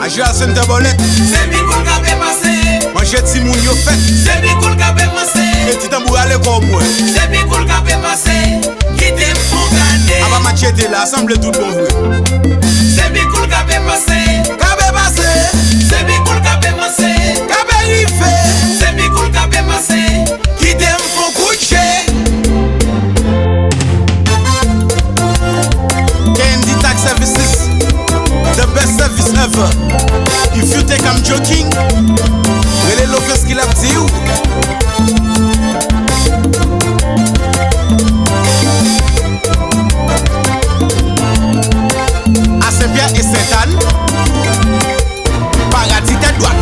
Aje a sente bolet. C'est Bicol qui a passé. Manger ti moun yo fait. C'est Bicol qui a passé. Et ti tambou ale comme moi. C'est Bicol qui a passé. Qui t'aime pour gagner. Aba machete là, semble tout bon vrai. C'est Bicol qui a passé. Kabe passé. C'est Bicol qui a passé. Kabe rife. C'est Bicol qui a passé. Qui t'aime pour coucher. Candy Tax Services, the best service ever. If you think I'm joking, really love your skill up to you. À Saint-Pierre et Sainte-Anne, paradis tête droite.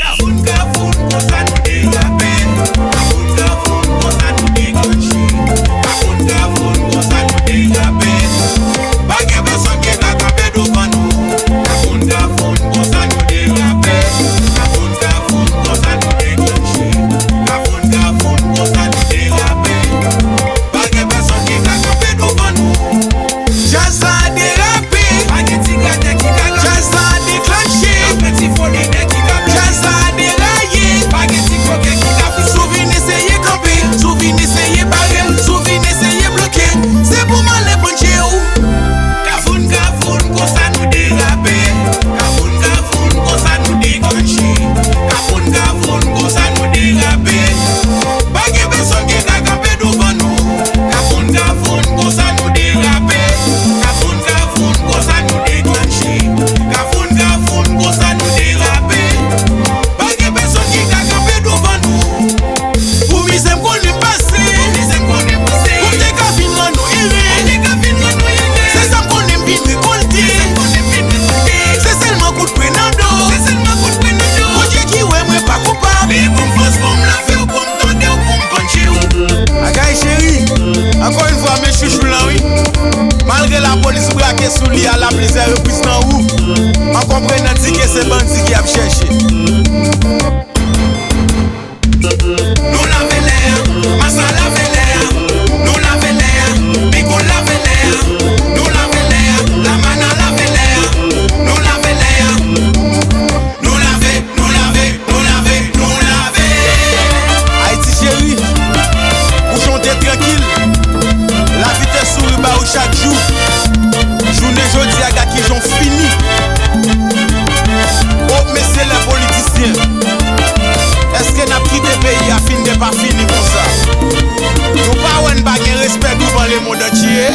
Kafoun, kafoun, kosa nou derape. Kafoun, kafoun, kosa nou deganchi. Kafoun, kafoun, kosa nou derape. Bagye beson ke kakape dovan nou. Kafoun, kafoun, kosa nou derape. Kafoun, kafoun, kosa nou deganchi. Kafoun, kafoun, kosa nou derape. Bagye beson ke kakape dovan nou. Just la déraper, Bagye tiga de ki kakape. just la déclencher, Petit folie de ki kakape. just la dérailler. Bagye ti koke ki kakape. Souvin essayer camper, souvin essayer barrer, souvin essayer bloquer. C'est pour mal les poncher ou. Kafoun, kafoun, kosa nou derape. Kafoun, kafoun, kosa nou deganchi. Kafoun, kafoun, kosa nou derape. Bagye beson ke kakape dovan nou. Kafoun, kafoun, kosa nou derape. Kafoun, kafoun, kosa nou deganchi. Kafoun, kafoun, kosa nou derape. Bagye beson ke kakape dovan nou. Pour misem qu'on est passé, Misem konen pase. pour te kafin man nou ere. Ane ka fin man nou yene. C'est ça qu'on aime bien récolter. Misem konen fin men kote. C'est seulement coup de prenando. C'est seulement kout kwen nou do. Mon Dieu qui ouais moi pas coupable. Mais pour me force, pour me laver ou pour me tonder ou pour me puncher ou. Agaï chéri, encore une fois mes chouchous là oui. Malgré la police braquée sous lit à la plaisir reprise dans où. En comprenant dit que c'est bandit qui a cherché. Nous laver l'air, Massa laver l'air. Nous laver l'air, Bicol laver l'air. Nous laver l'air, la mana laver l'air. Nous laver l'air. Nous laver, nous laver, nous laver, nous laver. Haïti chéri, pour chanter tranquille. La vitesse sourit ba ou chaque jour. Journée jodi à gars qui j'ont fini. Oh mais c'est les politiciens. Est-ce que n'a quitté pays a fini de pas fini comme ça? Nous pas un baguette respect devant le monde entier.